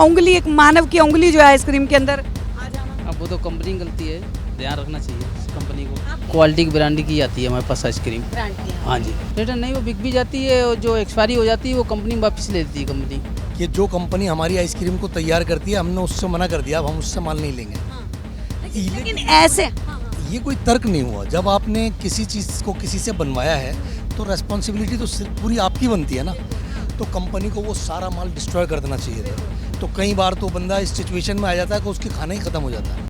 उंगली, एक मानव की उंगली जो है आइसक्रीम के अंदर आ जाना। अब वो तो कंपनी की गलती है, ध्यान रखना चाहिए कंपनी को। क्वालिटी की ब्रांड की आती है हमारे पास आइसक्रीम। ब्रांड की है। हाँ जी, रिटर्न नहीं, वो बिक भी जाती है और जो एक्सपायरी हो जाती है वो कंपनी वापस ले लेती है कंपनी। कि जो कंपनी हमारी आइसक्रीम को तैयार करती है हमने उससे मना कर दिया, अब हम उससे माल नहीं लेंगे। लेकिन ऐसे ये कोई तर्क नहीं हुआ। जब आपने किसी चीज़ को किसी से बनवाया है तो रेस्पॉन्सिबिलिटी तो सिर्फ पूरी आपकी बनती है ना। तो कंपनी को वो सारा माल डिस्ट्रॉय कर देना चाहिए था। तो कई बार तो बंदा इस सिचुएशन में आ जाता है कि उसके खाना ही ख़त्म हो जाता है।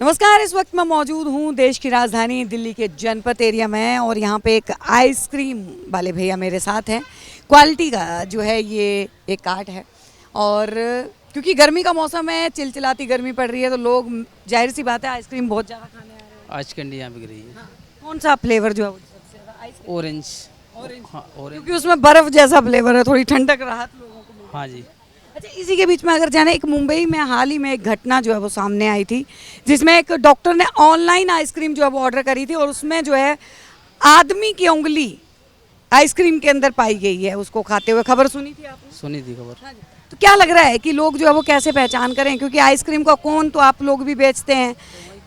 नमस्कार, इस वक्त मैं मौजूद हूँ देश की राजधानी दिल्ली के जनपथ एरिया में और यहाँ पे एक आइसक्रीम वाले भैया मेरे साथ हैं। क्वालिटी का जो है ये एक कार्ट है और क्योंकि गर्मी का मौसम है, चिलचिलाती गर्मी पड़ रही है तो लोग जाहिर सी बात है आइसक्रीम बहुत ज़्यादा खाने आ रहे हैं। आज कैंडी यहाँ बिक रही है। हाँ। कौन सा फ्लेवर जो है वो सबसे ज़्यादा? आइसक्रीम। ऑरेंज। ऑरेंज। हाँ ऑरेंज। क्योंकि उसमें बर्फ़ जैसा फ्लेवर है, थोड़ी ठंडक राहत लोगों को मिलती है। हाँ जी। अच्छा, इसी के बीच में अगर जाने, एक मुंबई में हाल ही में एक घटना जो है वो सामने आई थी जिसमें एक डॉक्टर ने ऑनलाइन आइसक्रीम जो है वो ऑर्डर करी थी और उसमें जो है आदमी की उंगली आइसक्रीम के अंदर पाई गई है उसको खाते हुए। खबर सुनी थी आपने? सुनी थी खबर। हाँ जी। तो क्या लग रहा है कि लोग जो है वो कैसे पहचान करें, क्योंकि आइसक्रीम का कोन तो आप लोग भी बेचते हैं,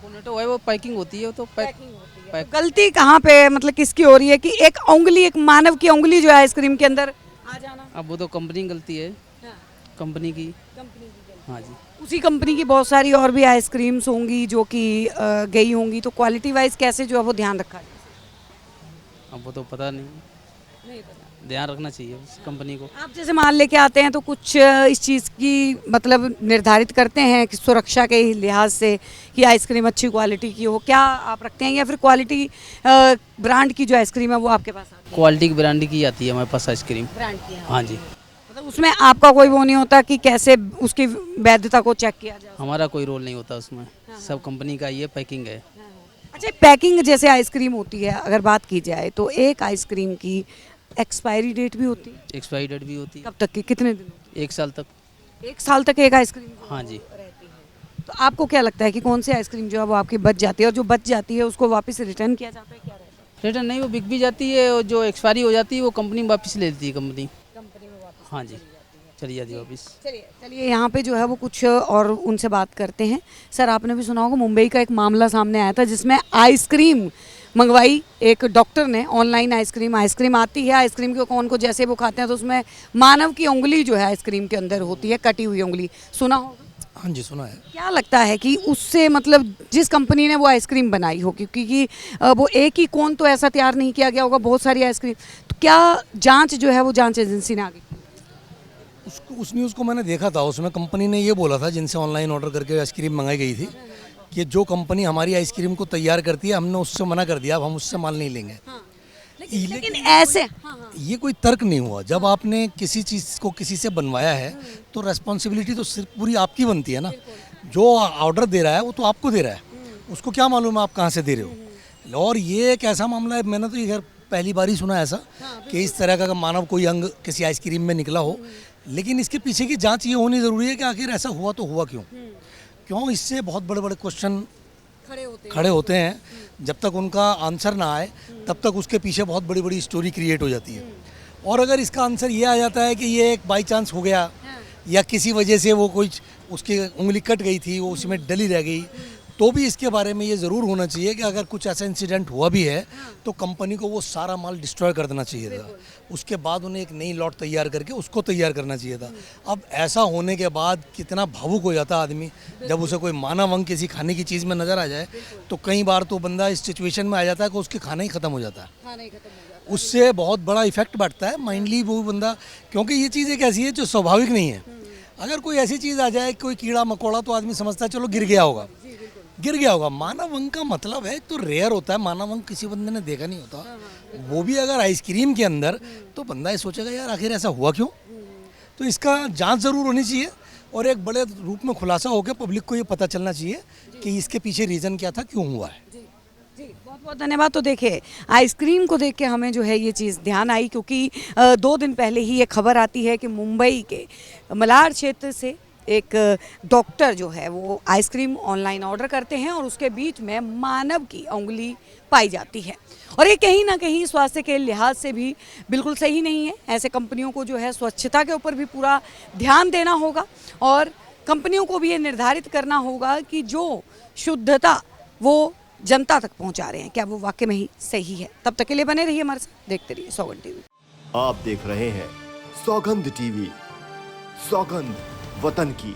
कोनेटो है वो पैकिंग होती है, वो तो पैक। गलती कहाँ पे मतलब किसकी हो रही है कि एक उंगली, एक मानव की उंगली जो है आइसक्रीम के अंदर आ जाना? अब वो तो कंपनी की गलती है, कंपनी की। हाँ जी। उसी कंपनी की बहुत सारी और भी आइसक्रीम्स होंगी जो कि गई होंगी, तो क्वालिटी वाइज कैसे जो है वो ध्यान रखा जाए? अब वो तो पता नहीं, ध्यान रखना चाहिए उस कंपनी को। आप जैसे माल लेके आते हैं तो कुछ इस चीज़ की मतलब निर्धारित करते हैं कि सुरक्षा के लिहाज से कि आइसक्रीम अच्छी क्वालिटी की हो, क्या आप रखते हैं या फिर क्वालिटी ब्रांड की जो आइसक्रीम है वो आपके पास आती है? क्वालिटी की ब्रांड की आती है हमारे पास आइसक्रीम। ब्रांड की है। हाँ जी। मतलब उसमें आपका कोई वो नहीं होता कि कैसे उसकी वैधता को चेक किया जाए? हमारा कोई रोल नहीं होता उसमें, सब कंपनी का ये पैकिंग है। अच्छा, पैकिंग जैसे आइसक्रीम होती है अगर बात की जाए तो एक आइसक्रीम की एक्सपायरी डेट भी होती है? एक्सपायरी डेट भी होती है। कब तक की, कितने दिन होती 1 साल तक। है? 1 साल तक एक आइसक्रीम हाँ जी। रहती है। तो आपको क्या लगता है कि कौन सी आइसक्रीम जो है वो आपकी बच जाती है और जो बच जाती है उसको वापस रिटर्न किया जाता है, क्या रहता है? रिटर्न नहीं, वो बिक भी जाती है और जो एक्सपायरी हो जाती है वो कंपनी वापस ले लेती है कंपनी। कंपनी में वापस हाँ जी, चली जाती है वापस। चलिए चलिए यहाँ पे जो है वो कुछ और उनसे बात करते हैं। सर, आपने भी सुना होगा मुंबई का एक मामला सामने आया था जिसमें आइसक्रीम मंगवाई एक डॉक्टर ने, ऑनलाइन आइसक्रीम आती है, आइसक्रीम के कोन को जैसे वो खाते हैं तो उसमें मानव की उंगली जो है आइसक्रीम के अंदर होती है, कटी हुई उंगली। सुना होगा? हाँ जी, सुना है। क्या लगता है कि उससे मतलब जिस कंपनी ने वो आइसक्रीम बनाई हो, क्योंकि वो एक ही कोन तो ऐसा तैयार नहीं किया गया होगा, बहुत सारी आइसक्रीम, तो क्या जांच जो है वो जांच एजेंसी ने आगे की? उस न्यूज़ को मैंने देखा था। उसमें कंपनी ने ये बोला था जिनसे ऑनलाइन ऑर्डर करके आइसक्रीम मंगाई गई थी कि जो कंपनी हमारी आइसक्रीम को तैयार करती है हमने उससे मना कर दिया, अब हम उससे माल नहीं लेंगे। लेकिन ऐसे ये कोई तर्क नहीं हुआ। जब आपने किसी चीज़ को किसी से बनवाया है तो रेस्पॉन्सिबिलिटी तो सिर्फ पूरी आपकी बनती है ना। जो ऑर्डर दे रहा है वो तो आपको दे रहा है, उसको क्या मालूम है आप कहाँ से दे रहे हो। और ये एक ऐसा मामला है, मैंने तो ये खैर पहली बार ही सुना ऐसा कि इस तरह का मानव कोई अंग किसी आइसक्रीम में निकला हो। लेकिन इसके पीछे की जांच ये होनी ज़रूरी है कि आखिर ऐसा हुआ तो हुआ क्यों। इससे बहुत बड़े बड़े क्वेश्चन खड़े होते हैं। जब तक उनका आंसर ना आए तब तक उसके पीछे बहुत बड़ी बड़ी स्टोरी क्रिएट हो जाती है। और अगर इसका आंसर ये आ जाता है कि ये एक बाई चांस हो गया या किसी वजह से वो कोई उसकी उंगली कट गई थी, वो उसमें डली रह गई, तो भी इसके बारे में ये ज़रूर होना चाहिए कि अगर कुछ ऐसा इंसिडेंट हुआ भी है तो कंपनी को वो सारा माल डिस्ट्रॉय कर देना चाहिए था। उसके बाद उन्हें एक नई लॉट तैयार करके उसको तैयार करना चाहिए था। अब ऐसा होने के बाद कितना भावुक हो जाता आदमी जब उसे कोई मानव अंग किसी खाने की चीज़ में नज़र आ जाए। तो कई बार तो बंदा इस सिचुएशन में आ जाता है कि उसके खाना ही ख़त्म हो जाता है। उससे बहुत बड़ा इफेक्ट बढ़ता है माइंडली वो बंदा, क्योंकि ये चीज़ एक ऐसी है जो स्वाभाविक नहीं है। अगर कोई ऐसी चीज़ आ जाए, कोई कीड़ा मकोड़ा, तो आदमी समझता है चलो गिर गया होगा। मानव अंग का मतलब है तो रेयर होता है, मानव अंग किसी बंदे ने देखा नहीं होता, वो भी अगर आइसक्रीम के अंदर, तो बंदा ये सोचेगा यार आखिर ऐसा हुआ क्यों। तो इसका जांच ज़रूर होनी चाहिए और एक बड़े रूप में खुलासा होकर पब्लिक को ये पता चलना चाहिए कि इसके पीछे रीज़न क्या था, क्यों हुआ है। जी, बहुत बहुत धन्यवाद। तो देखिए, आइसक्रीम को देख के हमें जो है ये चीज़ ध्यान आई क्योंकि 2 दिन पहले ही ये खबर आती है कि मुंबई के मलाड क्षेत्र से एक डॉक्टर जो है वो आइसक्रीम ऑनलाइन ऑर्डर करते हैं और उसके बीच में मानव की उंगली पाई जाती है और ये कहीं ना कहीं स्वास्थ्य के लिहाज से भी बिल्कुल सही नहीं है। ऐसे कंपनियों को जो है स्वच्छता के ऊपर भी पूरा ध्यान देना होगा और कंपनियों को भी ये निर्धारित करना होगा कि जो शुद्धता वो जनता तक पहुंचा रहे हैं क्या वो वाकई में ही सही है। तब तक के लिए बने रहिए हमारे साथ, देखते रहिए सौगंध टीवी। आप देख रहे हैं सौगंध टीवी, सौगंध वतन की।